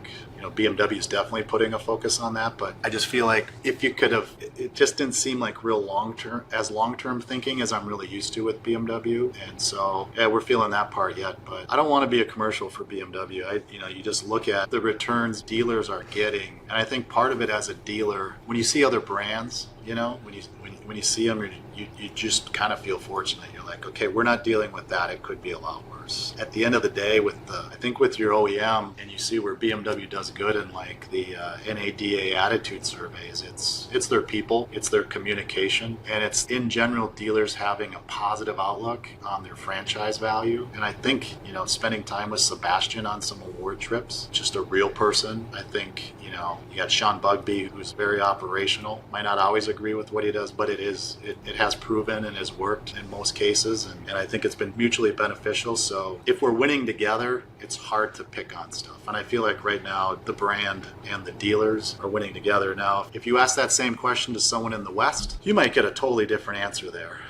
BMW is definitely putting a focus on that, but I just feel like if you could have, it just didn't seem like real long-term thinking as I'm really used to with BMW. And so, yeah, we're feeling that part yet, but I don't want to be a commercial for BMW. You just look at the returns dealers are getting. And I think part of it as a dealer, when you see other brands, when you see them, you just kind of feel fortunate. You're like, okay, we're not dealing with that. It could be a lot worse. At the end of the day, I think with your OEM, and you see where BMW does good in like the NADA attitude surveys, it's their people, it's their communication, and it's in general dealers having a positive outlook on their franchise value. And I think, spending time with Sebastian on some award trips, just a real person. I think, you got Sean Bugby, who's very operational, might not always agree with what he does, but it has proven and has worked in most cases. And I think it's been mutually beneficial. So if we're winning together, it's hard to pick on stuff. And I feel like right now the brand and the dealers are winning together. Now, if you ask that same question to someone in the West, you might get a totally different answer there.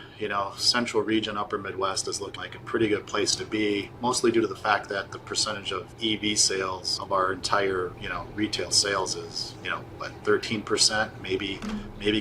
Central region, upper Midwest has looked like a pretty good place to be, mostly due to the fact that the percentage of EV sales of our entire, retail sales is, 13%, maybe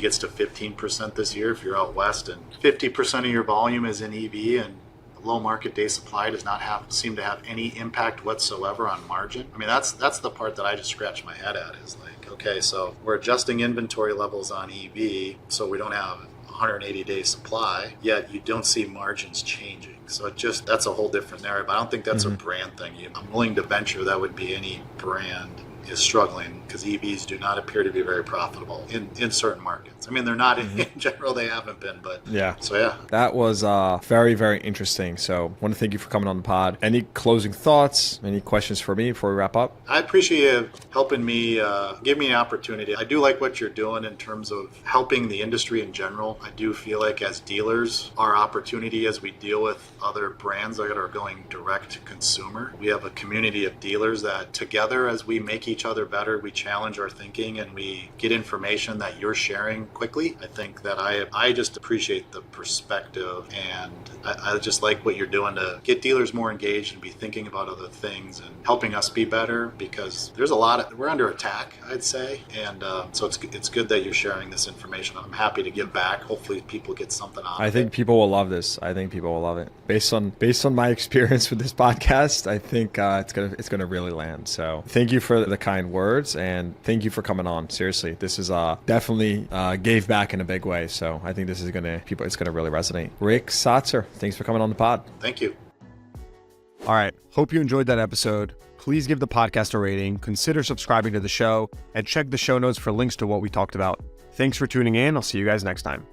gets to 15% this year if you're out West, and 50% of your volume is in EV, and low market day supply does not seem to have any impact whatsoever on margin. I mean, that's the part that I just scratch my head at, is like, okay, so we're adjusting inventory levels on EV so we don't have 180-day supply, yet you don't see margins changing. So that's a whole different narrative. I don't think that's a brand thing. I'm willing to venture that would be any brand is struggling because EVs do not appear to be very profitable in certain markets. I mean, they're not in general, they haven't been, but yeah. So yeah. That was very, very interesting. So I want to thank you for coming on the pod. Any closing thoughts, any questions for me before we wrap up? I appreciate you helping me, give me an opportunity. I do like what you're doing in terms of helping the industry in general. I do feel like as dealers, our opportunity as we deal with other brands that are going direct to consumer, we have a community of dealers that together, as we make each other better, we challenge our thinking and we get information that you're sharing quickly. I think that I just appreciate the perspective, and I just like what you're doing to get dealers more engaged and be thinking about other things and helping us be better, because there's we're under attack, I'd say, and so it's good that you're sharing this information. I'm happy to give back. Hopefully people get something out of it. I think people will love this. I think people will love it. Based on my experience with this podcast, I think it's gonna really land. So thank you for the kind words, and thank you for coming on. Seriously, this is definitely gave back in a big way. So I think it's gonna really resonate. Ric Saatzer, thanks for coming on the pod. Thank you. All right. Hope you enjoyed that episode. Please give the podcast a rating, consider subscribing to the show, and check the show notes for links to what we talked about. Thanks for tuning in. I'll see you guys next time.